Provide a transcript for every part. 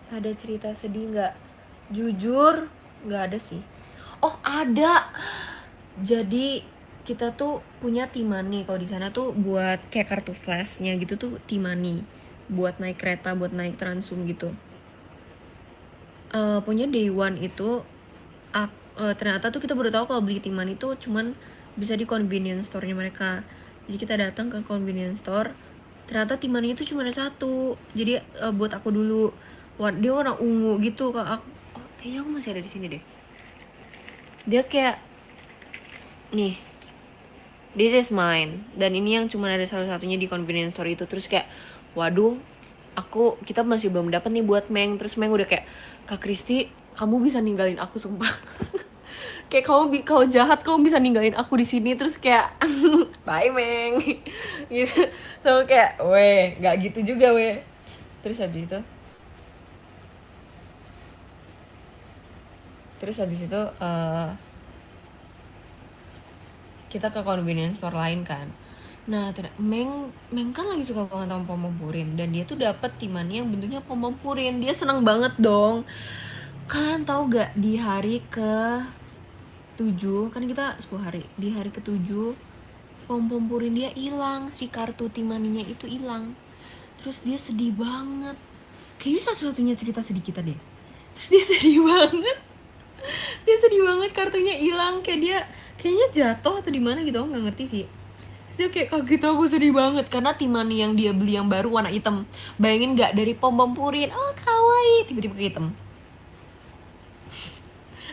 Ada cerita sedih nggak? Jujur nggak ada sih. Oh ada. Jadi kita tuh punya Timani. Kalau di sana tuh buat kayak kartu flashnya gitu tuh Timani. Buat naik kereta, buat naik Transum gitu. Punya Day One itu ternyata tuh kita baru tahu kalau beli Timani itu cuman bisa di convenience store-nya mereka. Jadi kita datang ke convenience store, ternyata Timani itu cuma ada satu. Jadi buat aku dulu, dia warna ungu gitu. Kalau aku, oh, kayaknya aku masih ada di sini deh. Dia kayak nih, this is mine, dan ini yang cuma ada satu-satunya di convenience store itu. Terus kayak waduh, kita masih belum dapat nih buat Meng. Terus Meng udah kayak, Kak Kristi, kamu bisa ninggalin aku sumpah. Kayak kalau jahat kamu bisa ninggalin aku di sini. Terus kayak bye Meng. Gitu. So kayak weh nggak gitu juga weh. Terus habis itu kita ke convenience store lain kan. Nah, Meng Meng kan lagi suka banget sama pom purin, dan dia tuh dapet timannya yang bentuknya pom purin. Dia seneng banget dong. Kalian tahu gak, di hari ke 7 kan kita 10 hari. Di hari ke-7 pom purin dia hilang, si kartu timaninya itu hilang. Terus dia sedih banget. Kayaknya satu-satunya cerita sedih kita deh. Terus dia sedih banget. Dia sedih banget kartunya hilang. Kayak dia kayaknya jatuh atau di mana gitu, aku nggak ngerti sih. Terus dia kayak kaget, aku sedih banget karena Timani yang dia beli yang baru warna hitam. Bayangin nggak, dari pom purin, oh kawaii, tiba-tiba ke hitam.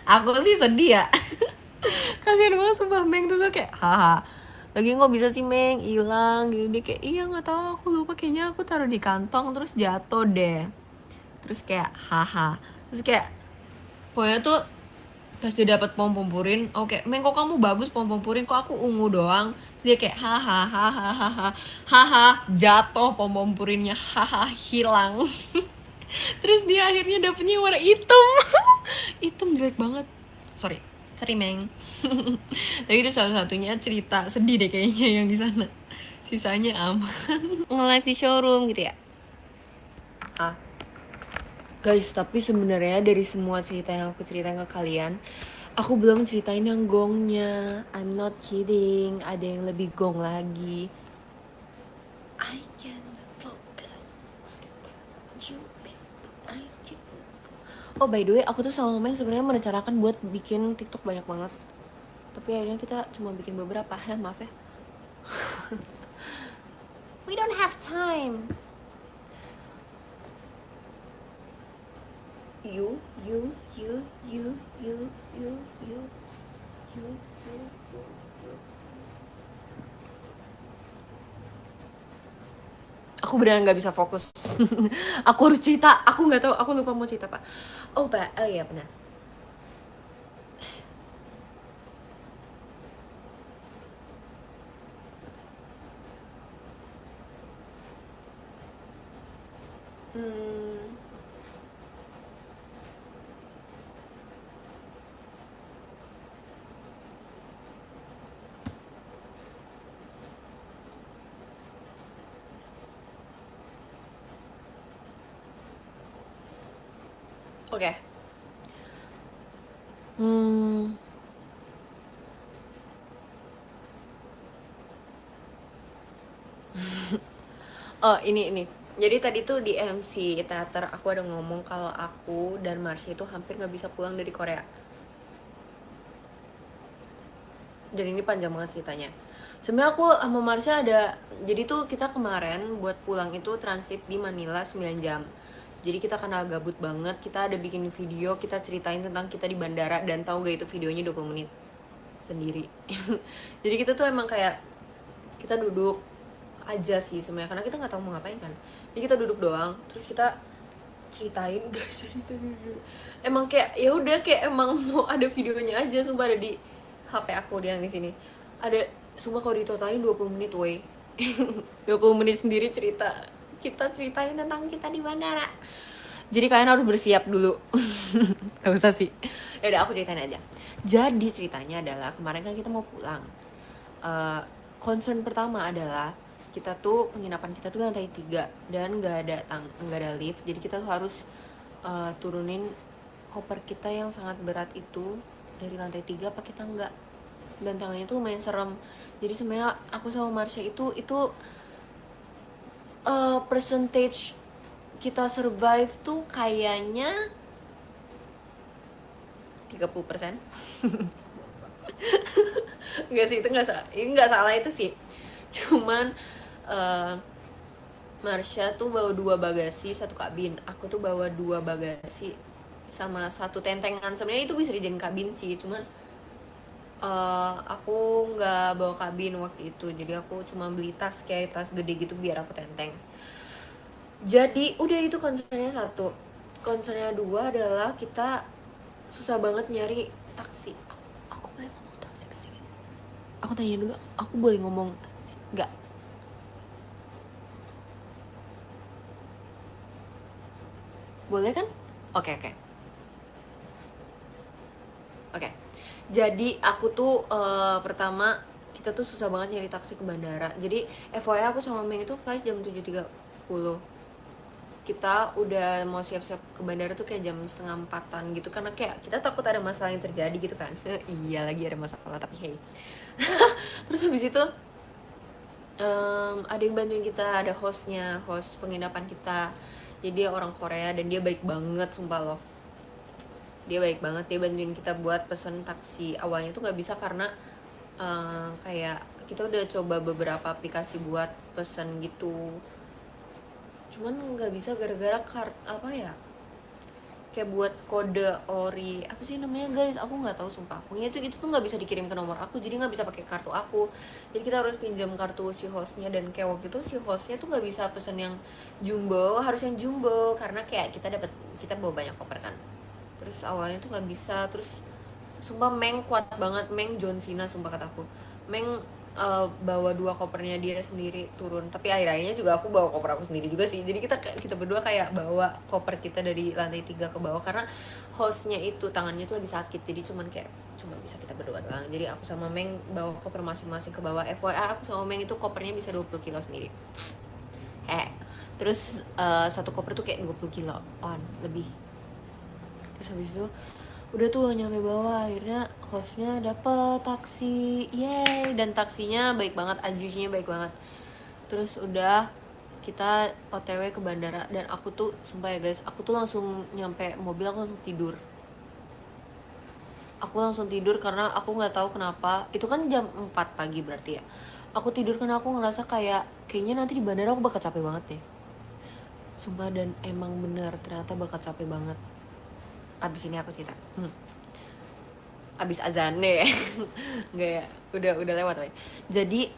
Aku sih sedih ya. Kasian banget sumpah. Meng tuh kayak haha, lagi nggak bisa sih Meng, hilang gitu. Dia kayak iya nggak tahu, aku lupa, kayaknya aku taruh di kantong terus jatuh deh. Terus kayak haha. Terus kayak pokoknya tuh pas dia dapat pom purin, oke Meng kok kamu bagus pom purin, kok aku ungu doang. Terus dia kayak hahaha, haha, jatuh pom purinnya, haha, hilang. Terus dia akhirnya dapetnya warna hitam. Hitam jelek banget. Sorry, sorry Meng. Tapi itu salah-satunya cerita sedih deh kayaknya yang di sana. Sisanya aman. Nge-live di showroom gitu ya. Ah, guys, tapi sebenarnya dari semua cerita yang aku ceritain ke kalian, aku belum ceritain yang gongnya. I'm not kidding, ada yang lebih gong lagi. I can focus you, baby. I can. Oh by the way, aku tuh sama Meng sebenarnya merencanakan buat bikin TikTok banyak banget. Tapi akhirnya kita cuma bikin beberapa ya, maaf ya. We don't have time. You, you, you, you, you, you, you, you, you, you, you. Aku beneran nggak bisa fokus. Aku harus cerita. Aku nggak tahu. Aku lupa mau cerita apa. Oh, oh iya benar. Hmm, oke. Hmm, oh ini. Jadi tadi tuh di MC teater aku ada ngomong kalau aku dan Marsha itu hampir nggak bisa pulang dari Korea. Dan ini panjang banget ceritanya. Sebenarnya aku sama Marsha jadi tuh kita kemarin buat pulang itu transit di Manila 9 jam. Jadi kita karena gabut banget, kita ada bikin video, kita ceritain tentang kita di bandara. Dan tahu gak itu videonya 20 menit sendiri. Jadi kita tuh emang kayak kita duduk aja sih sebenarnya, karena kita nggak tahu mau ngapain kan. Jadi kita duduk doang, terus kita ceritain guys. Cerita dulu. Emang kayak ya udah, kayak emang mau ada videonya aja. Sumpah ada di HP aku yang di sini. Ada, sumpah kalau ditotalin 20 menit weh. 20 menit sendiri cerita. Kita ceritain tentang kita di bandara. Jadi kalian harus bersiap dulu. Gak usah sih. Ya udah, aku ceritain aja. Jadi ceritanya adalah kemarin kan kita mau pulang. Concern pertama adalah penginapan kita tuh lantai 3 dan nggak ada lift. Jadi kita tuh harus turunin koper kita yang sangat berat itu dari lantai 3 pakai tangga, dan tangganya tuh lumayan serem. Jadi sebenarnya aku sama Marsha itu percentage kita survive tuh kayaknya 30%. Enggak sih, itu nggak salah itu sih. Cuman Marsha tuh bawa 2 bagasi, 1 kabin. Aku tuh bawa 2 bagasi sama 1 tentengan. Sebenarnya itu bisa dijadiin kabin sih, cuman aku nggak bawa kabin waktu itu. Jadi aku cuma beli tas kayak tas gede gitu biar aku tenteng. Jadi udah, itu concernnya 1. Concernnya 2 adalah kita susah banget nyari taksi. Aku boleh ngomong taksi gak sih? Aku tanya dulu, aku boleh ngomong taksi nggak? Boleh kan? Oke. Jadi aku tuh pertama kita tuh susah banget nyari taksi ke bandara. Jadi FYI aku sama Meng itu flight jam 7.30. Kita udah mau siap-siap ke bandara tuh kayak jam setengah 4-an gitu, karena kayak kita takut ada masalah yang terjadi gitu kan. Iya, lagi ada masalah tapi hey. Terus habis itu ada yang bantuin kita, ada host penginapan kita. Jadi dia orang Korea dan dia baik banget, sumpah love. Dia baik banget, dia bantuin kita buat pesen taksi. Awalnya tuh nggak bisa karena kayak kita udah coba beberapa aplikasi buat pesen gitu, cuman nggak bisa gara-gara apa ya, kayak buat kode ori apa sih namanya guys, aku nggak tahu sumpah. Pokoknya itu tuh nggak bisa dikirim ke nomor aku, jadi nggak bisa pakai kartu aku. Jadi kita harus pinjam kartu si hostnya, dan kayak waktu itu si hostnya tuh nggak bisa pesen yang jumbo, harus yang jumbo karena kayak kita bawa banyak koper kan. Terus awalnya tuh nggak bisa. Terus sumpah Meng kuat banget, Meng John Cena sumpah kataku. Meng bawa 2 kopernya dia sendiri turun, tapi akhirnya juga aku bawa koper aku sendiri juga sih. Jadi kita berdua kayak bawa koper kita dari lantai 3 ke bawah karena hostnya itu tangannya tuh lagi sakit, jadi cuma bisa kita berdua doang. Jadi aku sama Meng bawa koper masing-masing ke bawah. FYI aku sama Meng itu kopernya bisa 20 kilo sendiri. Terus 1 koper tuh kayak 20 kiloan lebih. Terus habis itu udah tuh nyampe bawah, akhirnya hostnya dapet taksi, yeay. Dan taksinya baik banget, ajusinya baik banget. Terus udah kita OTW ke bandara, dan aku tuh sumpah ya guys, aku tuh langsung nyampe mobil aku langsung tidur karena aku nggak tahu kenapa. Itu kan jam 4 pagi berarti ya. Aku tidur karena aku ngerasa kayaknya nanti di bandara aku bakal capek banget deh, sumpah. Dan emang bener, ternyata bakal capek banget. Abis ini aku cerita. Abis azan deh. Enggak ya, udah lewat woy. Jadi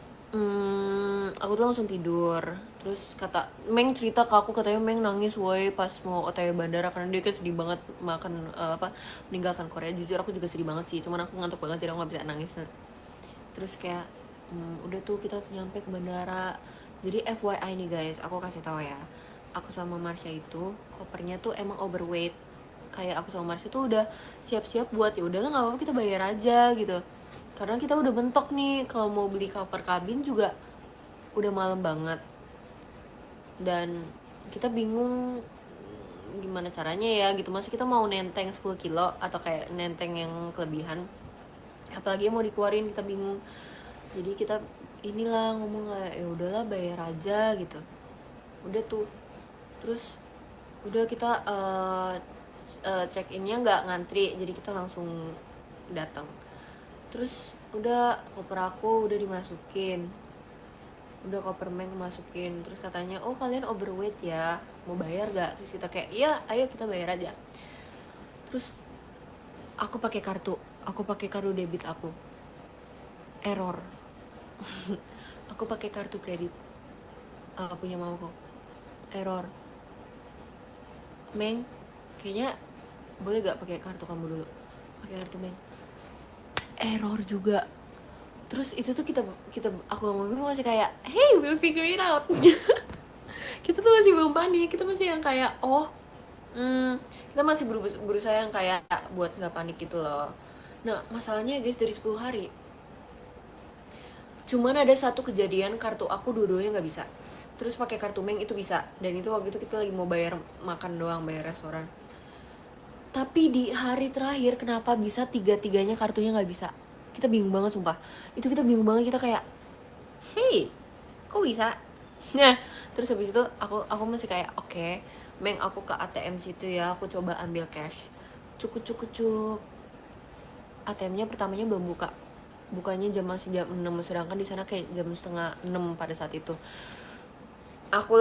aku tuh langsung tidur. Terus kata Meng cerita ke aku, katanya Meng nangis woy pas mau OTW bandara karena dia kan sedih banget meninggalkan Korea. Jujur aku juga sedih banget sih, cuman aku ngantuk banget jadi aku nggak bisa nangis. Terus kayak udah tuh kita nyampe ke bandara. Jadi FYI nih guys, aku kasih tahu ya, aku sama Marsha itu kopernya tuh emang overweight. Kayak aku sama Marsha tuh udah siap-siap buat ya udahlah nggak apa-apa kita bayar aja gitu, karena kita udah bentok nih kalau mau beli koper kabin juga udah malam banget, dan kita bingung gimana caranya ya gitu. Masih kita mau nenteng 10 kilo atau kayak nenteng yang kelebihan, apalagi yang mau dikeluarin, kita bingung. Jadi kita inilah ngomong kayak ya udahlah bayar aja gitu. Udah tuh, terus udah kita check innya nggak ngantri, jadi kita langsung datang. Terus udah koper aku udah dimasukin, udah koper Meng masukin. Terus katanya oh kalian overweight ya, mau bayar gak? Terus kita kayak iya ayo kita bayar aja. Terus aku pakai kartu debit aku, error. Aku pakai kartu kredit punya mamaku, error. Meng kayaknya boleh gak pakai kartu kamu dulu, pakai kartu Meng, error juga. Terus itu tuh aku ngomongin masih kayak hey we'll figure it out. Kita tuh masih belum panik, kita masih yang kayak kita masih berusaha yang kayak buat nggak panik gitu loh. Nah masalahnya guys, dari 10 hari cuman ada 1 kejadian kartu aku dua-duanya nggak bisa. Terus pakai kartu Meng itu bisa, dan itu waktu itu kita lagi mau bayar makan doang, bayar restoran. Tapi di hari terakhir kenapa bisa tiga-tiganya kartunya nggak bisa? Kita bingung banget sumpah. Itu kita bingung banget, kita kayak, hey, kok bisa? Nah, terus habis itu aku masih kayak, oke, Meng, aku ke ATM situ ya, aku coba ambil cash. Cuk cuk cuk. ATM-nya pertamanya belum buka. Bukanya masih jam 6, sedangkan di sana kayak jam setengah 6 pada saat itu. Aku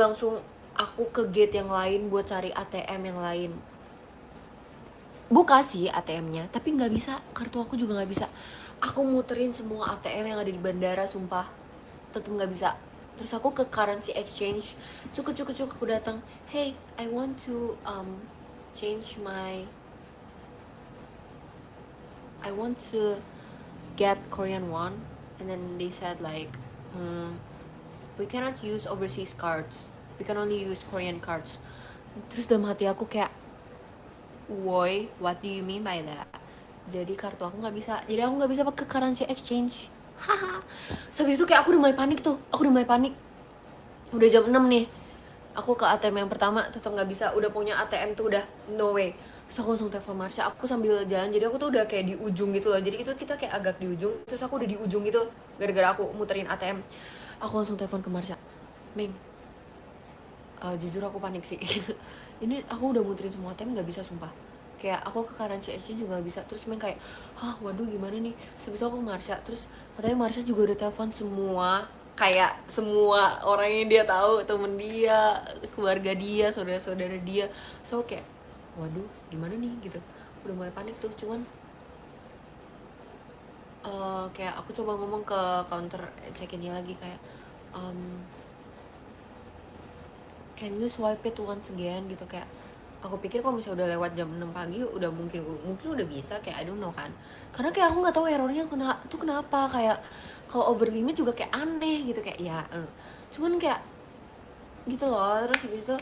ke gate yang lain buat cari ATM yang lain. Buka sih ATM-nya, tapi nggak bisa. Kartu aku juga nggak bisa. Aku muterin semua ATM yang ada di bandara, sumpah, tetep nggak bisa. Terus aku ke currency exchange, cukup aku datang, hey, I want to change my, I want to get Korean won, and then they said like, we cannot use overseas cards, we can only use Korean cards. Terus dalam hati aku kayak, woi, what do you mean by that? Jadi kartu aku nggak bisa, jadi aku nggak bisa pakai currency exchange. Haha. Habis itu kayak aku udah mulai panik tuh, udah jam 6 nih, aku ke ATM yang pertama tetap nggak bisa, udah punya ATM tuh udah no way. Terus aku langsung telepon Marsha, aku sambil jalan, jadi aku tuh udah kayak di ujung gitu loh, jadi itu kita kayak agak di ujung, terus aku udah di ujung gitu gara-gara aku muterin ATM. Aku langsung telepon ke Marsha, Meng, jujur aku panik sih. Ini aku udah muterin semua ATM nggak bisa sumpah, kayak aku ke currency exchange juga nggak bisa. Terus Meng kayak, waduh gimana nih. Terus aku ke Marsha, terus katanya Marsha juga udah telepon semua, kayak semua orang yang dia tahu, temen dia, keluarga dia, saudara-saudara dia. So kayak, waduh gimana nih gitu, udah mulai panik tuh. Cuman kayak aku coba ngomong ke counter check-innya lagi kayak, can you swipe it once again gitu. Kayak aku pikir kalau misalnya udah lewat jam 6 pagi udah mungkin udah bisa, kayak I don't know kan, karena kayak aku nggak tahu errornya kenapa. Kayak kalau over limit juga kayak aneh gitu, kayak ya cuman kayak gitu loh. Terus habis itu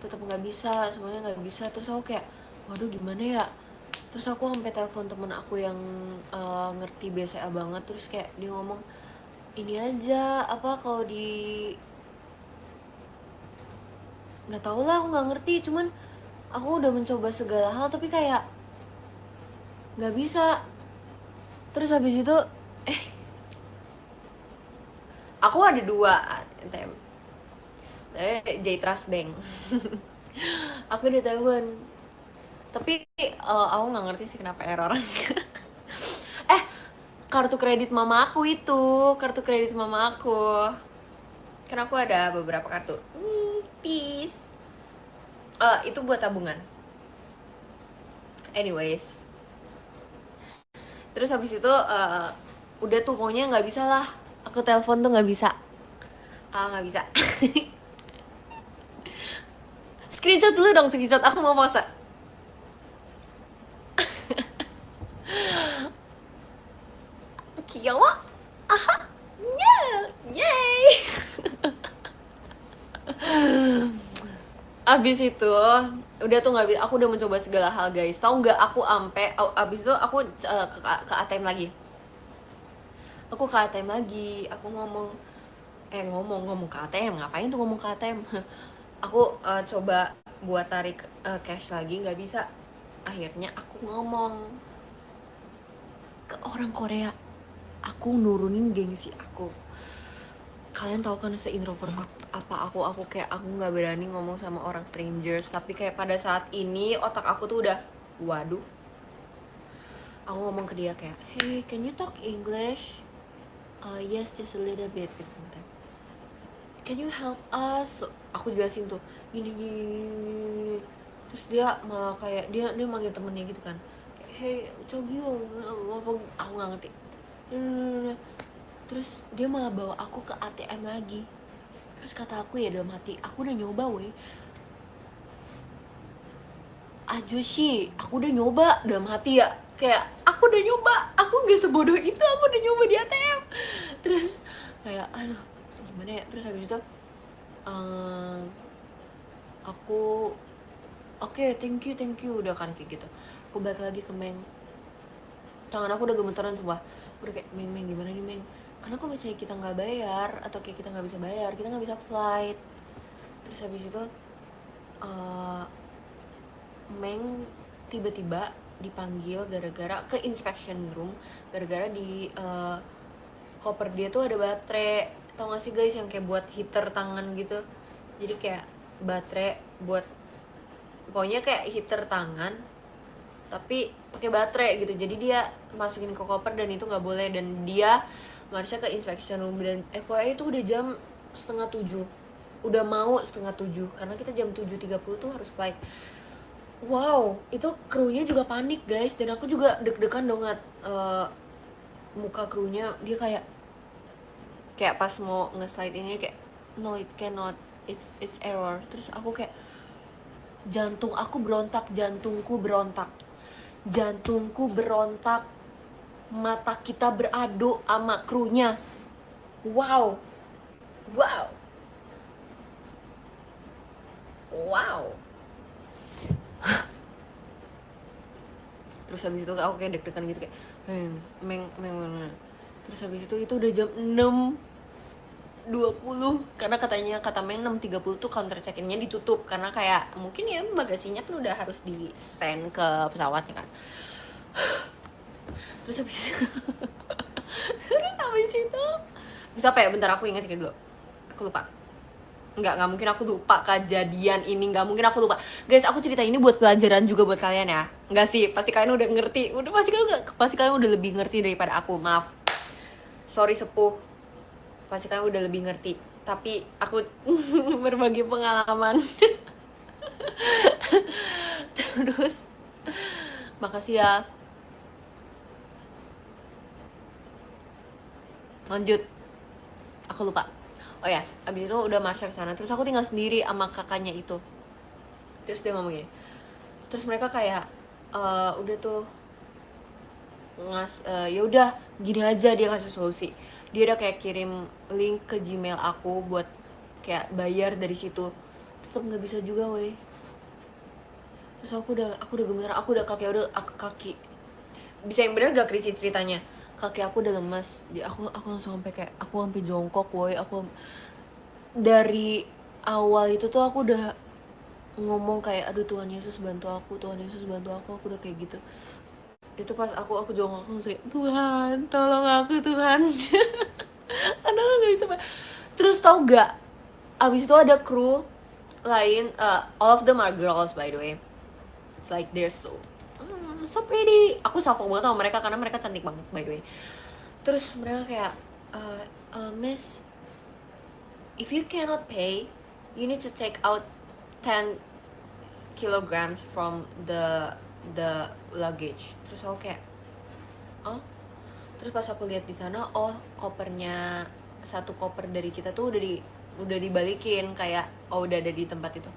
tetap nggak bisa, semuanya nggak bisa. Terus aku kayak, waduh gimana ya. Terus aku sampai telepon temen aku yang ngerti BCA banget. Terus kayak dia ngomong, ini aja apa kalau di, nggak tau lah, aku nggak ngerti. Cuman aku udah mencoba segala hal tapi kayak nggak bisa. Terus habis itu aku ada 2 ATM, J Trust Bank. Aku udah telepon, tapi aku nggak ngerti sih kenapa error. Kartu kredit mama aku itu, kartu kredit mama aku. Kan aku ada beberapa kartu. Nih, peace. Itu buat tabungan. Anyways, terus habis itu udah tuh pokoknya nggak bisa lah. Aku telepon tuh nggak bisa. Nggak bisa. Screenshot dulu dong, screenshot. Aku mau masa. Kiawa. Aha. Yeah. Yay. Abis itu udah tuh nggak bisa. Aku udah mencoba segala hal guys. Tahu nggak, aku abis itu aku ke ATM lagi. Aku ke ATM lagi. Aku ngomong ke ATM. Ngapain tuh ngomong ke ATM? Aku coba buat tarik cash lagi, nggak bisa. Akhirnya aku ngomong ke orang Korea. Aku nurunin gengsi aku. Kalian tahu kan se-introvert aku kayak aku nggak berani ngomong sama orang strangers. Tapi kayak pada saat ini otak aku tuh udah, waduh. Aku ngomong ke dia kayak, hey, can you talk English? Yes, just a little bit gitu. Can you help us? Aku jelasin tuh gini. Terus dia malah kayak dia manggil temennya gitu kan, hey Chogyo, aku nggak ngerti. Terus dia malah bawa aku ke ATM lagi. Terus kata aku ya dalam hati, aku udah nyoba weh, Ajushi, aku udah nyoba dalam hati ya. Kayak aku udah nyoba, aku gak sebodoh itu, aku udah nyoba di ATM. Terus kayak aduh gimana ya. Terus habis itu aku oke, thank you udah kan kayak gitu. Aku balik lagi ke Meng, tangan aku udah gemeteran semua. Udah kayak, Meng gimana nih Meng, karena kalau misalnya kita nggak bayar atau kayak kita nggak bisa bayar, kita nggak bisa flight. Terus habis itu Meng tiba-tiba dipanggil gara-gara ke inspection room, gara-gara di koper dia tuh ada baterai. Tau gak sih guys yang kayak buat heater tangan gitu, jadi kayak baterai buat, pokoknya kayak heater tangan tapi pakai baterai gitu. Jadi dia masukin ke koper dan itu nggak boleh, dan dia Marsha ke inspection room. Dan FYI itu udah jam 6:30, udah mau 6:30 karena kita jam 7:30 tuh harus flight. Wow, itu krunya juga panik guys, dan aku juga deg-degan dong ngeliat muka krunya. Dia kayak pas mau nge-slide ini kayak no it cannot, it's error. Terus aku kayak jantungku berontak, mata kita beradu sama krunya. Wow. Terus habis itu aku kayak deg-degan gitu kayak Meng. Terus habis itu udah jam 6:20 karena kata Meng 6:30 tuh counter check-innya ditutup karena kayak mungkin ya bagasinya kan udah harus di send ke pesawatnya kan. Terus habis itu terus apa ya, bentar aku ingat dulu, aku lupa. Nggak mungkin aku lupa kejadian ini, nggak mungkin aku lupa guys. Aku cerita ini buat pelajaran juga buat kalian ya. Nggak sih, pasti kalian udah ngerti, pasti kalian udah lebih ngerti daripada aku. Maaf, sorry sepuh, pasti kalian udah lebih ngerti, tapi aku berbagi pengalaman. Terus makasih ya, lanjut. Aku lupa. Oh ya, abis itu udah Marsha kesana, terus aku tinggal sendiri sama kakaknya itu. Terus dia ngomong gini, terus mereka kayak udah tuh ya udah gini aja, dia kasih solusi. Dia udah kayak kirim link ke Gmail aku buat kayak bayar dari situ, tetap nggak bisa juga weh. Terus aku udah gemeter, aku udah kaki bisa yang bener gak Krisi ceritanya, kaki aku udah lemes. Aku langsung sampai jongkok woi. Aku dari awal itu tuh aku udah ngomong kayak aduh Tuhan Yesus bantu aku, aku udah kayak gitu. Itu pas aku jongkok langsung kayak Tuhan tolong aku Tuhan. Aduh gak bisa. Terus tau gak, abis itu ada kru lain, all of them are girls by the way. It's like they're so pretty. Aku salvo banget sama mereka karena mereka cantik banget by the way. Terus mereka kayak Miss, if you cannot pay, you need to take out 10 kilograms from the luggage. Terus aku kayak oh. Terus pas aku lihat di sana, oh kopernya, satu koper dari kita tuh udah dibalikin, kayak oh udah ada di tempat itu.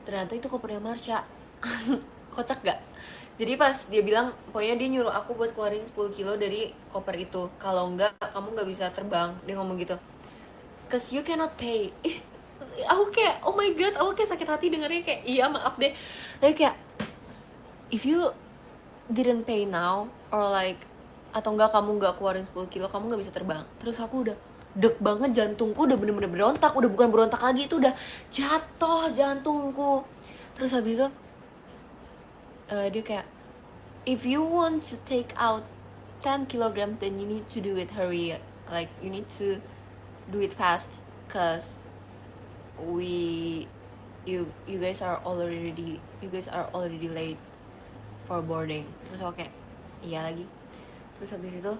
Ternyata itu kopernya Marsha. Kocak gak? Jadi pas dia bilang, pokoknya dia nyuruh aku buat keluarin 10 kilo dari koper itu, kalau enggak kamu nggak bisa terbang. Dia ngomong gitu, cause you cannot pay. Aku kayak oh my god, aku kayak sakit hati dengarnya, kayak iya maaf deh. Tapi kayak if you didn't pay now, or like atau enggak kamu nggak keluarin 10 kilo, kamu nggak bisa terbang. Terus aku udah deg banget, jantungku udah bener-bener berontak, udah bukan berontak lagi, itu udah jatuh jantungku. Terus habis itu dia kayak if you want to take out 10 kilogram then you need to do it hurry, like you need to do it fast, cause you guys are already late for boarding. Terus aku kayak iya lagi. Terus habis itu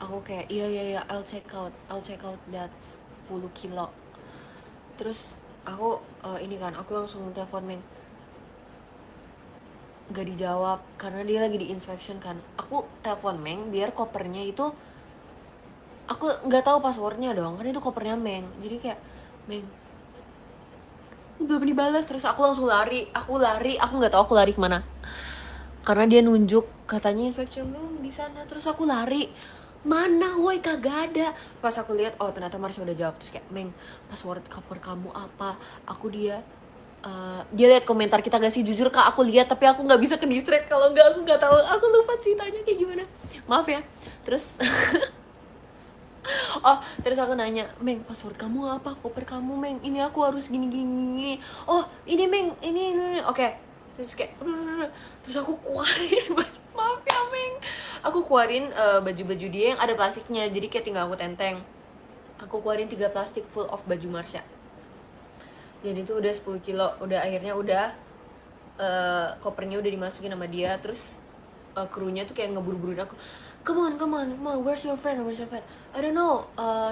aku kayak iya I'll check out that 10 kilo. Terus aku ini kan, aku langsung telepon Meng, gak dijawab karena dia lagi di inspection kan. Aku telepon Meng biar kopernya itu, aku nggak tahu passwordnya dong, kan itu kopernya Meng. Jadi kayak Meng belum dibalas. Terus aku langsung lari, aku nggak tahu aku lari kemana karena dia nunjuk katanya inspection room di sana. Terus aku lari, mana woi kagak ada. Pas aku lihat oh ternyata Marsha udah jawab. Terus kayak Meng, password koper kamu apa? Dia lihat komentar kita gak sih? Jujur kak aku lihat, tapi aku nggak bisa ke distract. Kalau nggak aku nggak tahu, aku lupa ceritanya kayak gimana, maaf ya. Terus oh terus aku nanya, Meng password kamu apa, koper kamu Meng, ini aku harus gini. Oh ini Meng, ini. Oke. Terus kayak Terus aku keluarin baju, maaf ya Meng, aku keluarin baju-baju dia yang ada plastiknya, jadi kayak tinggal aku tenteng. Aku keluarin 3 plastik full of baju Marsha. Dan itu udah 10 kilo, udah akhirnya udah kopernya udah dimasukin sama dia. Terus krunya tuh kayak ngeburu-buruin aku, come on, where's your friend, I don't know,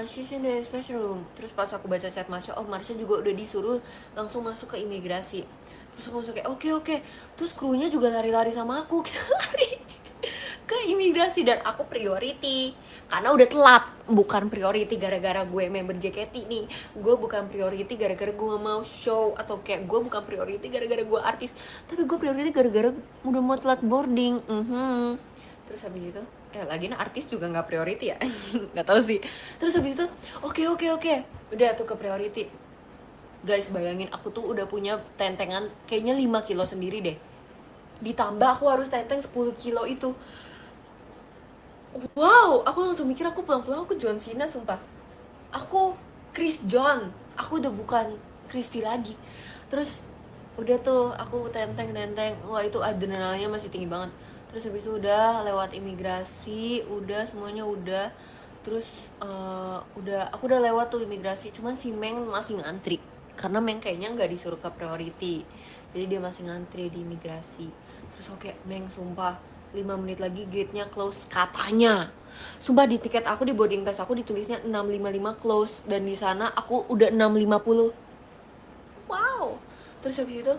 she's in the inspection room. Terus pas aku baca chat Marsha, oh Marsha juga udah disuruh langsung masuk ke imigrasi. Terus aku langsung kayak oke. Terus krunya juga lari-lari sama aku, kita lari ke imigrasi. Dan aku priority karena udah telat, bukan priority gara-gara gue member JKT nih. Gue bukan priority gara-gara gue mau show, atau kayak gue bukan priority gara-gara gue artis, tapi gue priority gara-gara udah mau telat boarding. Terus habis itu lagi artis juga nggak priority ya. Nggak tahu sih. Terus habis itu oke udah tuh ke priority. Guys, bayangin aku tuh udah punya tentengan kayaknya 5 kilo sendiri deh, ditambah aku harus tenteng 10 kilo itu. Wow, aku langsung mikir aku pulang-pulang aku John Cena, sumpah. Aku Chris John, aku udah bukan Christy lagi. Terus udah tuh aku tenteng, wah itu adrenalinnya masih tinggi banget. Terus habis itu udah lewat imigrasi, udah semuanya udah. Terus aku udah lewat tuh imigrasi, cuman si Meng masih ngantri karena Meng kayaknya nggak disuruh ke priority, jadi dia masih ngantri di imigrasi. Terus oke, Meng sumpah 5 menit lagi gate-nya close katanya. Sumpah di tiket aku, di boarding pass aku ditulisnya 6:55 close, dan di sana aku udah 6:50. Wow. Terus habis itu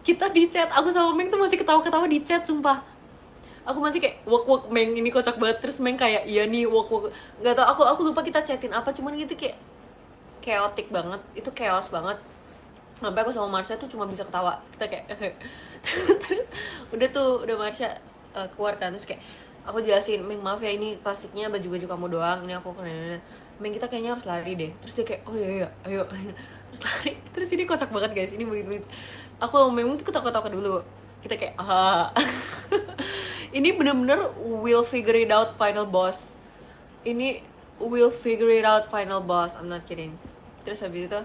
kita di chat, aku sama Meng tuh masih ketawa-ketawa di chat, sumpah. Aku masih kayak wok Meng ini kocak banget. Terus Meng kayak iya nih wok, nggak tau, aku lupa kita chatin apa, cuman gitu kayak chaotic banget, itu chaos banget. Sampai aku sama Marsha tuh cuma bisa ketawa, kita kayak terus udah Marsha keluar kan. Terus kayak aku jelasin, Meng maaf ya ini plastiknya baju-baju kamu doang, ini aku Meng kita kayaknya harus lari deh. Terus dia kayak oh iya ayo. Terus lari. Terus ini kocak banget guys, ini begitu. Aku sama Meng tuh ketawa-ketawa dulu, kita kayak ini bener-bener we'll figure it out final boss. Ini we'll figure it out final boss, I'm not kidding. Terus habis itu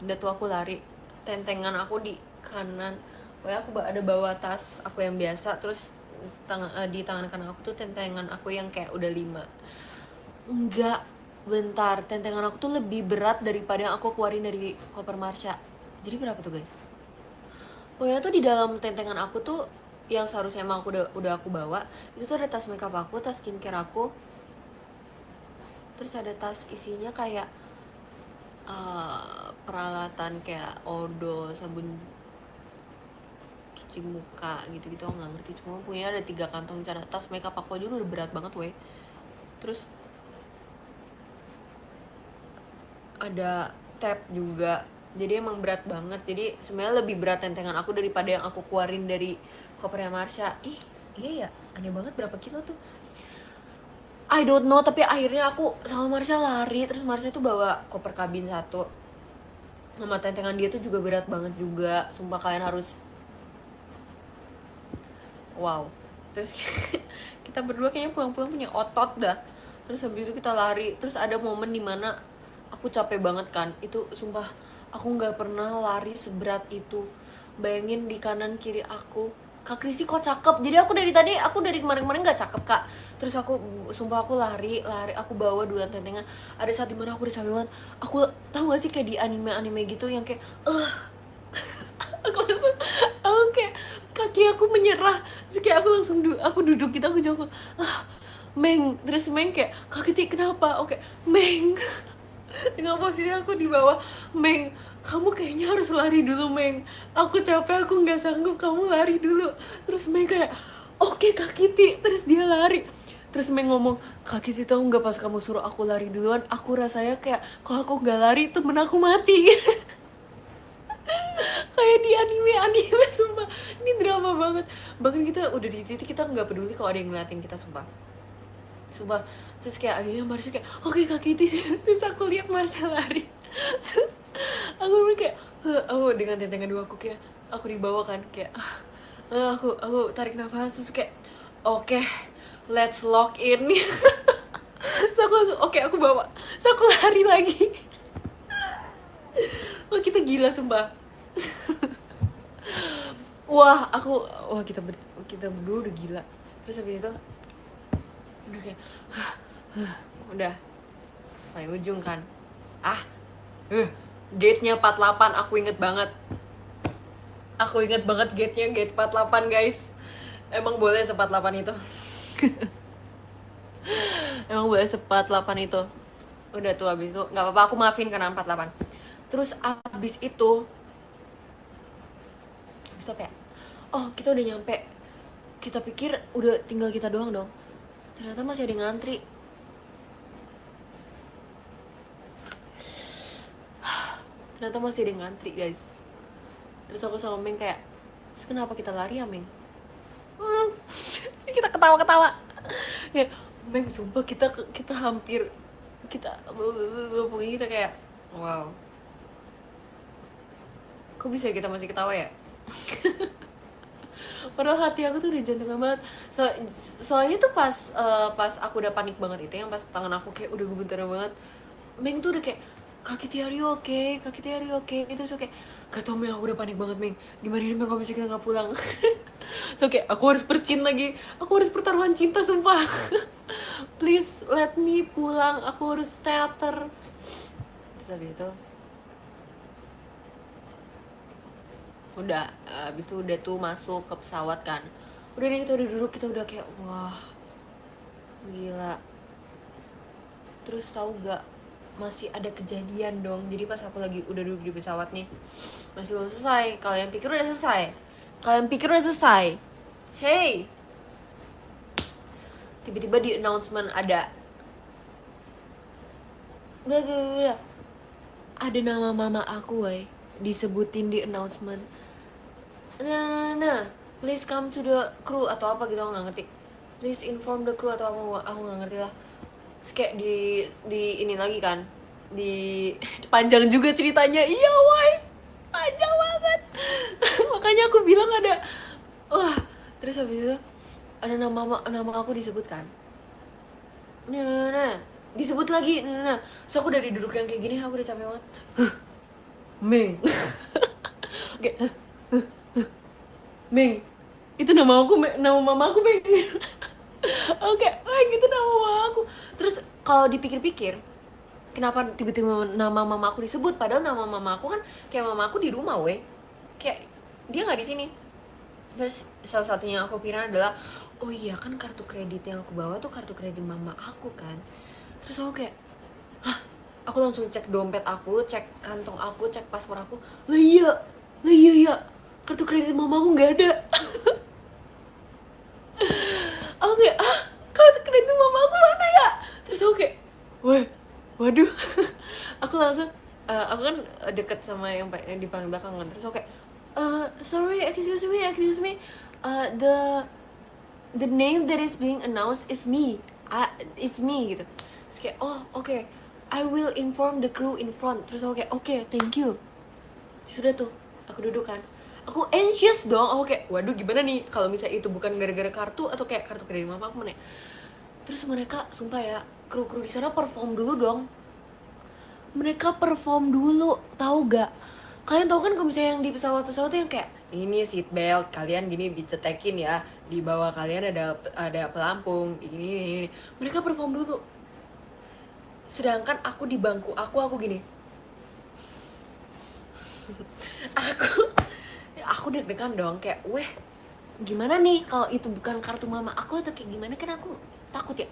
udah tuh aku lari, tentengan aku di kanan, pokoknya aku ada bawa tas aku yang biasa. Terus di tangan kanan aku tuh tentengan aku yang kayak udah 5. Enggak, bentar, tentengan aku tuh lebih berat daripada yang aku keluarin dari koper Marsha. Jadi berapa tuh guys? Pokoknya tuh di dalam tentengan aku tuh yang seharusnya emang aku udah aku bawa, itu tuh ada tas makeup aku, tas skincare aku, terus ada tas isinya kayak peralatan kayak odol, sabun cuci muka gitu-gitu, aku nggak ngerti. Cuma punya ada 3 kantong di sana. Tas makeup aku aja udah berat banget weh. Terus ada tab juga, jadi emang berat banget. Jadi sebenarnya lebih berat tentengan aku daripada yang aku keluarin dari kopernya Marsha. Iya ya, aneh banget berapa kilo tuh, I don't know. Tapi akhirnya aku sama Marsha lari. Terus Marsha tuh bawa koper kabin 1, sama tentengan dia tuh juga berat banget juga. Sumpah kalian harus wow. Terus kita berdua kayaknya pulang-pulang punya otot dah. Terus habis itu kita lari. Terus ada momen dimana aku capek banget kan. Itu sumpah aku gak pernah lari seberat itu. Bayangin di kanan kiri aku Kak Kristi kok cakep. Jadi aku dari kemarin-kemarin gak cakep kak. Terus aku sumpah aku lari, aku bawa 2 tentengan. Ada saat dimana aku udah capek banget. Aku tahu gak sih kayak di anime gitu yang kayak aku kayak kaki aku menyerah. Terus kayak aku langsung aku duduk gitu, aku jawab Meng. Terus Meng kayak Kak Kiti kenapa? Oke Meng dengan posisi aku di bawah, Meng kamu kayaknya harus lari dulu Meng, aku capek, aku nggak sanggup, kamu lari dulu. Terus Meng kayak oke Kak Kiti. Terus dia lari. Terus Meng ngomong, Kak Kiti tahu nggak, pas kamu suruh aku lari duluan, aku rasanya kayak kalau aku nggak lari temen aku mati. Kayak di anime sumpah. Ini drama banget. Bahkan kita udah di titik kita nggak peduli kalau ada yang ngeliatin kita, sumpah. Terus kayak akhirnya Marsha kayak oke Kak Kiti. Terus aku lihat Marsha lari. Terus aku kayak aku dengan tentengan 2 aku kayak aku dibawa kan, kayak aku tarik nafas. Terus kayak oke, let's lock in. Terus aku langsung oke, aku bawa. Terus aku lari lagi. Wah kita gila sumpah. Wah kita berdua udah gila. Terus habis itu udah kayak udah paling ujung kan, gate-nya 48. Aku inget banget gate-nya, gate 48 guys. Emang boleh 48 itu. Emang boleh 48 itu. Udah tuh abis itu nggak apa-apa, aku maafin karena 48. Terus abis itu apa ya? Oh, kita udah nyampe. Kita pikir udah tinggal kita doang dong. Ternyata masih ada yang ngantri. Ternyata masih ada yang ngantri guys. Terus aku sama Meng kayak, terus kenapa kita lari ya Meng? Kita ketawa-ketawa. Ya, Meng sumpah kita hampir pokoknya kita kayak wow, kok bisa kita masih ketawa ya? Padahal hati aku tuh udah jantungan banget. Soalnya tuh pas aku udah panik banget itu, yang pas tangan aku kayak udah gemeteran banget, Meng tuh udah kayak, Kak Tiari oke, Kak Tiari oke. Itu so kayak, gak tau Meng, aku udah panik banget Meng. Gimana ini Meng, kalau bisa kita gak pulang? So kayak, aku harus lagi. Aku harus pertaruhan cinta sumpah. Please let me pulang, aku harus teater. Terus habis itu udah, habis itu udah tuh masuk ke pesawat kan. Udah nih kita udah duduk, kita udah kayak wah gila. Terus tahu gak, masih ada kejadian dong. Jadi pas aku lagi udah duduk di pesawat nih, masih belum selesai. Kalian pikir udah selesai? Hey, tiba-tiba di announcement ada udah ada nama mama aku disebutin di announcement. Nah, please come to the crew atau apa gitu, aku nggak ngerti. Please inform the crew atau apa, aku nggak ngerti lah. Terus kayak di ini lagi kan, di panjang juga ceritanya. Iya, panjang banget. Makanya aku bilang ada, wah. Terus habis itu ada nama aku disebutkan. Nah, disebut lagi. Nah. So aku dari duduk yang kayak gini, aku udah capek banget. Meng. Oke. Meng, itu nama mama aku Meng. Oke, gitu nama mama aku. Terus kalau dipikir-pikir, kenapa tiba-tiba nama mama aku disebut? Padahal nama mama aku kan kayak mama aku di rumah kayak dia nggak di sini. Terus salah satunya aku pikir adalah, oh iya kan kartu kredit yang aku bawa tuh kartu kredit mama aku kan. Terus aku kayak, aku langsung cek dompet aku, cek kantong aku, cek paspor aku. Lah iya, kartu kredit mama aku nggak ada. Aku kayak, kartu kredit mama aku mana ya? Terus aku kayak, waduh. Aku langsung, aku kan deket sama yang di paling belakang kan. Terus aku kayak, sorry, excuse me, the name that is being announced is me. It's me gitu. Terus kayak, oh okay, I will inform the crew in front. Terus aku kayak, okay, thank you. Sudah tuh, aku duduk kan. Aku anxious dong, aku kayak, waduh gimana nih kalau misalnya itu bukan gara-gara kartu atau kayak kartu kredit mama aku mana ya. Terus mereka, sumpah ya, kru di sana perform dulu dong. Mereka perform dulu, tahu gak? Kalian tahu kan kalau misalnya yang di pesawat-pesawat tuh yang kayak, ini seat belt, kalian gini dicetekin ya, di bawah kalian ada pelampung, ini. Mereka perform dulu. Sedangkan aku di bangku aku gini. aku deg-degan dong, kayak gimana nih kalau itu bukan kartu mama aku atau kayak gimana, kan aku takut ya.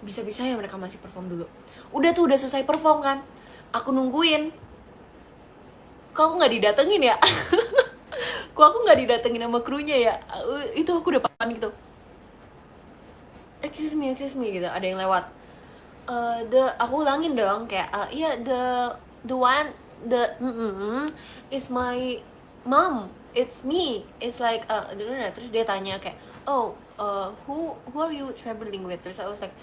Bisa-bisa ya mereka masih perform dulu. Udah selesai perform kan, aku nungguin. Kok aku nggak didatengin ya? Kok aku nggak didatengin sama krunya ya? Itu aku udah panik tuh. Excuse me gitu, ada yang lewat. Aku ulangin dong kayak, iya the one is my mom, it's me, it's like terus dia tanya kayak, oh who are you traveling with? Terus I was like,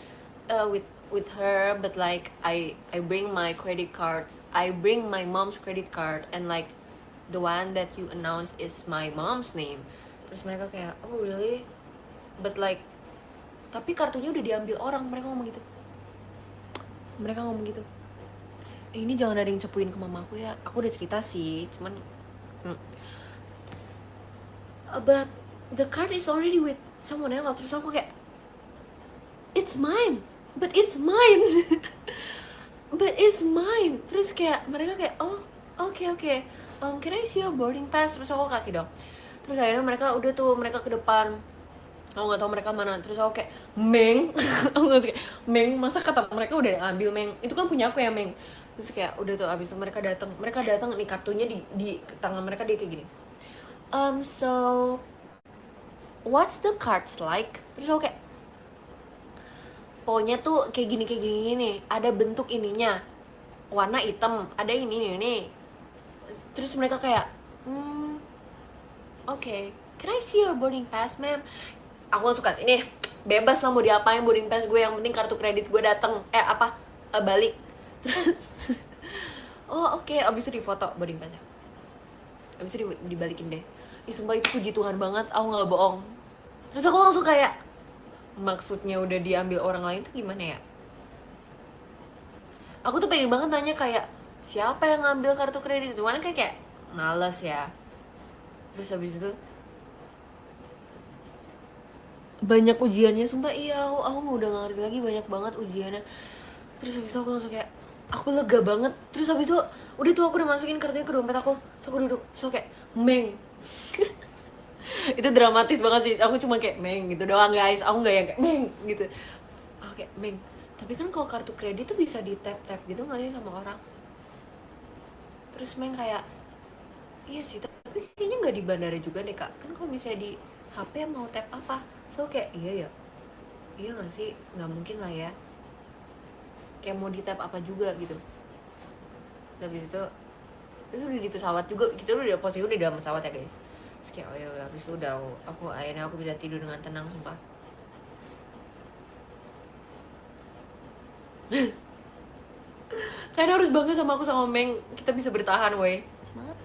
with her, but like I bring my credit cards, I bring my mom's credit card, and like the one that you announced is my mom's name. Terus mereka kayak, oh really, but like tapi kartunya udah diambil orang. Mereka ngomong gitu. Ini jangan ada yang cepuin ke mama aku ya. Aku udah cerita sih, cuman but the card is already with someone else. Terus aku kayak, it's mine, but it's mine. But it's mine. Terus kayak mereka kayak, oh oke. Can I see your boarding pass? Terus aku kasih dong. Terus akhirnya mereka udah tuh, mereka ke depan. Aku nggak tahu mereka mana. Terus aku kayak, Meng. Aku nggak kayak, Meng, masa kata mereka udah ambil, Meng? Itu kan punya aku ya, Meng. Terus kayak udah tuh, abis itu mereka datang nih, kartunya di tangan mereka, dia kayak gini. So what's the cards like? Terus aku kayak, pokoknya tuh kayak gini nih, ada bentuk ininya, warna hitam, ada ini. Terus mereka kayak, okay. Can I see your boarding pass, ma'am? Aku langsung kasih, ini bebas lah mau diapain boarding pass gue, yang penting kartu kredit gue datang, balik. Terus oh oke. Abis itu difoto boarding passnya, abis itu dibalikin deh. Sumpah itu puji Tuhan banget, aku nggak bohong. Terus aku langsung kayak, maksudnya udah diambil orang lain tuh gimana ya? Aku tuh pengen banget tanya kayak, siapa yang ngambil kartu kredit? Cuman kan kayak males ya. Terus habis itu banyak ujiannya, sumpah. Iya, aku udah gak ngerti lagi, banyak banget ujiannya. Terus habis itu aku langsung kayak, aku lega banget. Terus habis itu udah tuh, aku udah masukin kartunya ke dompet aku. Terus aku duduk, terus aku kayak, Meng. Itu dramatis banget sih. Aku cuma kayak, Meng gitu doang guys. Aku gak yang kayak, Meng gitu. Aku kayak, Meng. Tapi kan kalau kartu kredit tuh bisa di tap gitu gak sih sama orang? Terus Meng kayak, iya sih, tapi kayaknya nggak di bandara juga deh kak. Kan kalau misalnya di HP mau tap apa? So kayak, iya nggak sih, nggak mungkin lah ya. Kayak mau di tap apa juga gitu. Tapi itu udah di pesawat juga, kita udah posisi udah di dalam pesawat ya guys. Terus kayak, oh ya udah, habis itu udah akhirnya aku bisa tidur dengan tenang, sumpah. Kayaknya harus bangga sama aku sama Meng, kita bisa bertahan, woi. Semangat.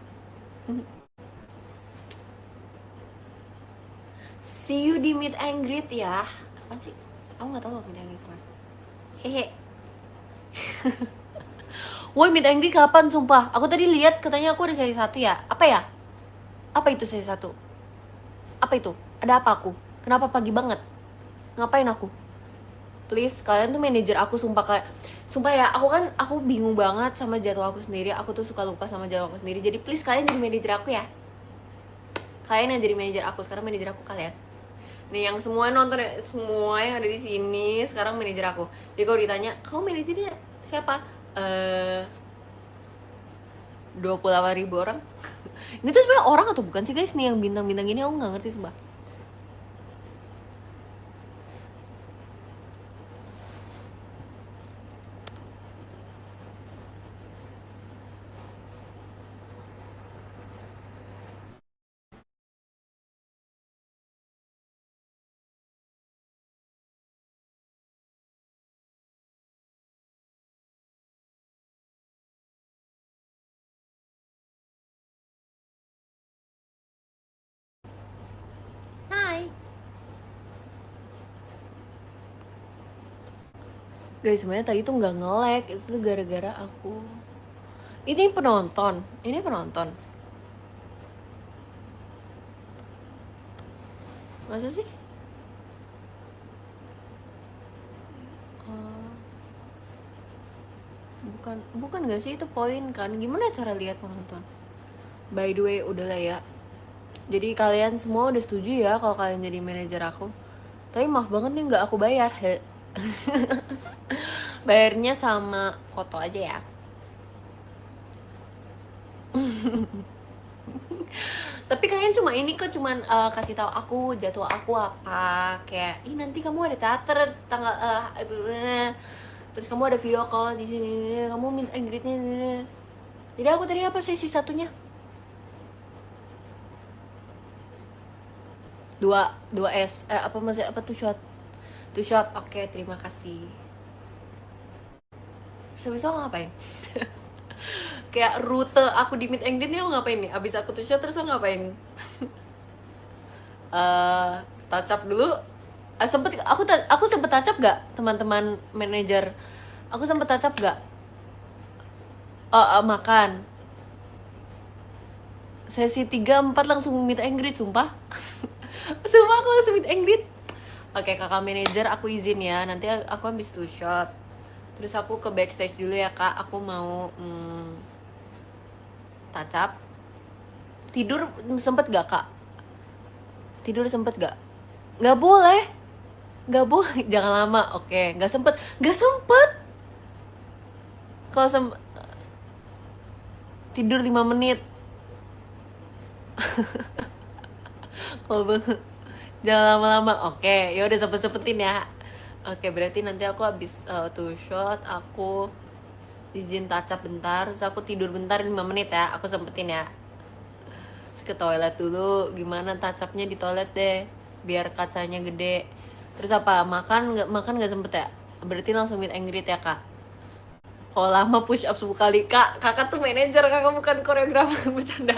See you di meet and greet ya. Kapan sih? Aku nggak tahu loh meet and greet kapan. Hehe. Woi, meet and greet kapan, sumpah? Aku tadi lihat katanya aku ada sesi 1 ya. Apa ya? Apa itu sesi 1? Apa itu? Ada apa aku? Kenapa pagi banget? Ngapain aku? Please, kalian tuh manajer aku, sumpah ya, aku bingung banget sama jadwal aku sendiri. Aku tuh suka lupa sama jadwal aku sendiri. Jadi please kalian jadi manajer aku ya. Kalian yang jadi manajer aku, sekarang manajer aku kalian. Nih yang semua nonton, semua yang ada di sini sekarang manajer aku. Jadi kalau ditanya, kamu manajernya siapa? 28.000 orang. Ini tuh sebenarnya orang atau bukan sih guys, nih yang bintang-bintang ini, aku nggak ngerti sumpah. Hai guys, sebenarnya tadi tuh nggak nge-lag, itu tuh gara-gara aku. Ini penonton. Masa sih? Oh, bukan nggak sih, itu poin kan? Gimana cara lihat penonton? By the way, udahlah ya. Jadi kalian semua udah setuju ya kalau kalian jadi manajer aku. Tapi maaf banget nih, nggak aku bayar. Bayarnya sama foto aja ya. Tapi kalian cuma ini kok, cuman kasih tahu aku jadwal aku apa, kayak nanti kamu ada teater tanggal terus kamu ada video call di sini, kamu minta greetnya. Jadi aku tadi apa sesi satunya? 2S apa masih apa tuh shot? Oke, terima kasih. Sebisa ngapain? Kayak rute aku di meet and greet nih, aku ngapain nih? Abis aku tuh shot terus aku ngapain? Touch up dulu. Aku sempet touch up gak teman-teman manajer? Aku sempet touch up gak? Makan sesi 3-4 langsung meet and greet, sumpah. Sumpah aku langsung meet and greet. Oke, kakak manajer, aku izin ya, nanti aku habis 2 shot terus aku ke backstage dulu ya kak, aku mau touch. Tidur sempet gak kak? Tidur sempet gak? Gak boleh. Gak boleh, jangan lama. Oke, gak sempet. Kalau tidur 5 menit. Kalau banget, jangan lama-lama. Oke, ya udah sempet-sempetin ya. Oke, berarti nanti aku habis 2 shot, aku izin touch up bentar, terus aku tidur bentar 5 menit ya. Aku sempetin ya. Terus ke toilet dulu, gimana touch upnya di toilet deh, biar kacanya gede. Terus apa, makan nggak sempet ya? Berarti langsung meet and greet ya kak. Kalau lama push up 10 kali. Kakak tuh manajer, kakak bukan koreografer. Bercanda.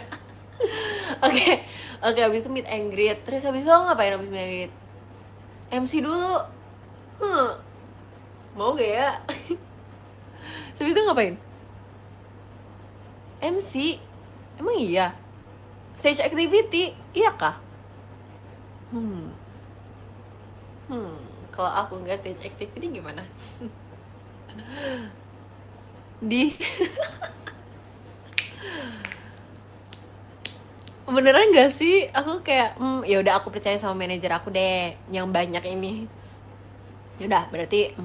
Oke, habis itu meet and greet. Terus habis itu ngapain habis meet and greet? MC dulu. Mau gak ya? Habis itu ngapain? MC? Emang iya? Stage activity? Iya kah? Kalau aku nggak stage activity gimana? Beneran gak sih? Aku kayak ya udah, aku percaya sama manajer aku deh yang banyak ini. Yaudah, berarti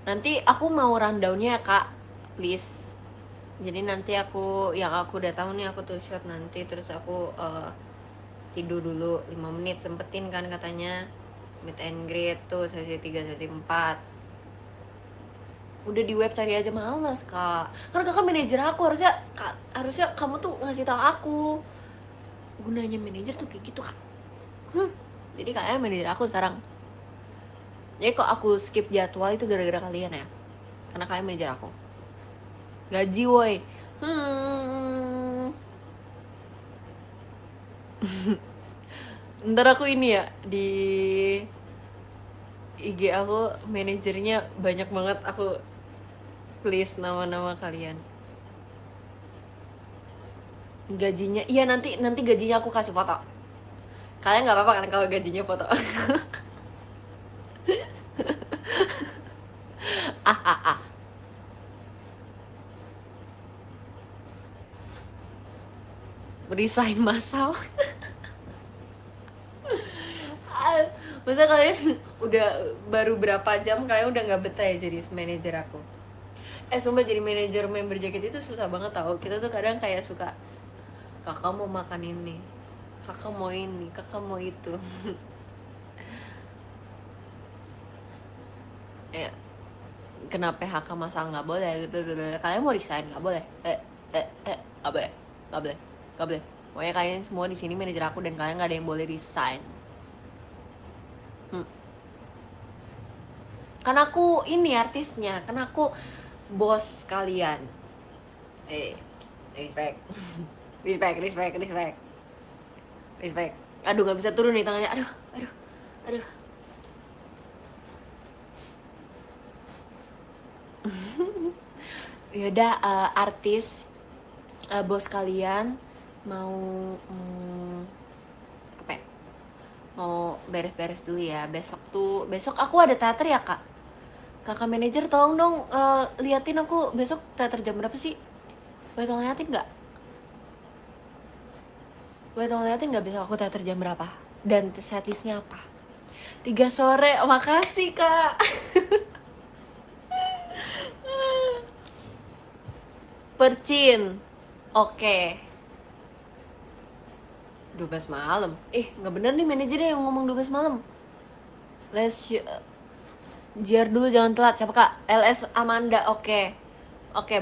nanti aku mau rundownnya ya kak, please. Jadi nanti aku udah tahu nih, aku tuh shot nanti, terus aku tidur dulu 5 menit, sempetin kan katanya meet and greet tuh sesi 3, sesi 4. Udah di web cari aja malas kak, karena kakak manajer aku, harusnya kamu tuh ngasih tahu aku. Gunanya manajer tuh kayak gitu kak. Jadi kayaknya manajer aku sekarang. Jadi kok aku skip jadwal itu gara-gara kalian ya, karena kalian manajer aku. Gaji woi. Ntar aku ini ya, di IG aku manajernya banyak banget, aku list nama-nama kalian. Gajinya, iya nanti gajinya aku kasih foto. Kalian nggak apa-apa kan kalau gajinya foto? Resign massal. Masa kalian udah baru berapa jam kalian udah nggak betah ya jadi manajer aku? Sumpah jadi manajer member jaket itu susah banget tau. Kita tuh kadang kayak suka, kakak mau makan ini, kakak mau ini, kakak mau itu. Ya, kena PHK masal nggak boleh gitu. Kalian mau resign nggak boleh. Nggak boleh, nggak boleh, nggak boleh. Pokoknya kalian semua di sini manajer aku dan kalian nggak ada yang boleh resign. Karena aku ini artisnya, karena aku bos kalian. Respect. Respect. Aduh, nggak bisa turun nih tangannya. Aduh. Yaudah, artis, bos kalian mau apa ya? Mau beres-beres dulu ya. Besok aku ada teater ya kak. Kakak manajer tolong dong liatin aku besok teater jam berapa sih? Boleh tolong liatin nggak? Besok aku teater jam berapa? Dan setlistnya apa? 3 sore. Makasih kak. Percin. Oke. 12 malam. Nggak bener nih manajernya yang ngomong 12 malam. Jiar dulu jangan telat. Siapa kak? LS Amanda. Oke,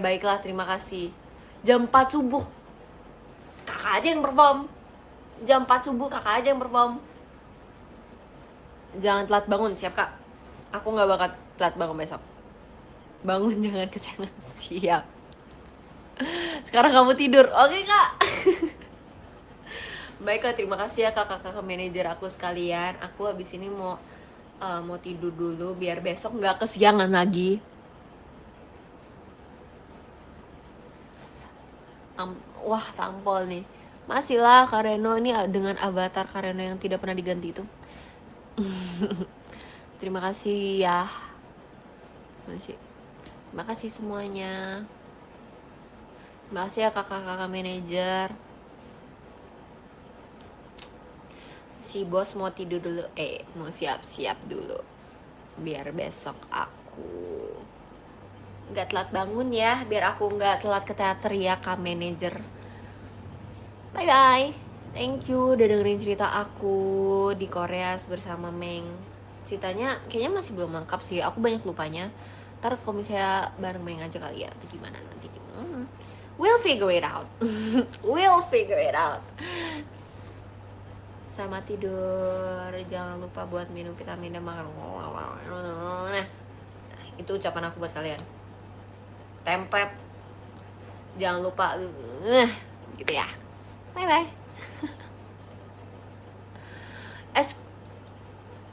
baiklah, terima kasih. Jam 4 subuh kakak aja yang perform. Jangan telat bangun, siap kak? Aku gak bakal telat bangun besok. Bangun jangan kesiangan. Siap. Sekarang kamu tidur. Oke kak. Baiklah, terima kasih ya kakak-kakak manajer aku sekalian. Aku habis ini mau tidur dulu biar besok nggak kesiangan lagi. Wah, tampol nih. Masih lah Kak Reno, ini dengan avatar Kak Reno yang tidak pernah diganti itu. Terima kasih ya. Terima kasih semuanya. Terima kasih ya kakak-kakak manajer. Si bos mau tidur dulu, mau siap-siap dulu. Biar besok aku nggak telat bangun ya, biar aku nggak telat ke teater ya kak manajer. Bye bye. Thank you udah dengerin cerita aku di Korea bersama Meng. Ceritanya kayaknya masih belum lengkap sih, aku banyak lupanya. Ntar kalau misalnya bareng Meng aja kali ya, atau gimana nanti. We'll figure it out. We'll figure it out. Sama tidur, jangan lupa buat minum vitamin dan makan. Nah, itu ucapan aku buat kalian. Tempet, jangan lupa, gitu ya. Bye bye.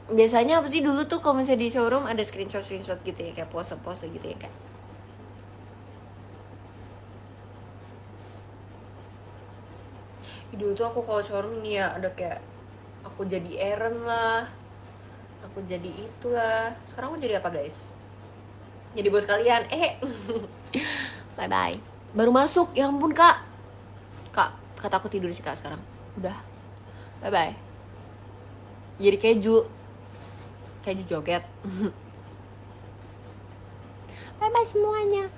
Biasanya apa sih dulu tuh kalau misalnya di showroom ada screenshot gitu ya, kayak pose-pose gitu ya, kayak dulu tuh aku kalau showroom nih ya ada kayak aku jadi Eren lah, aku jadi itulah. Sekarang aku jadi apa guys? Jadi bos kalian. Bye bye. Baru masuk, ya ampun kak, kata aku tidur sih kak sekarang. Udah, bye bye. Jadi keju joget. Bye bye semuanya.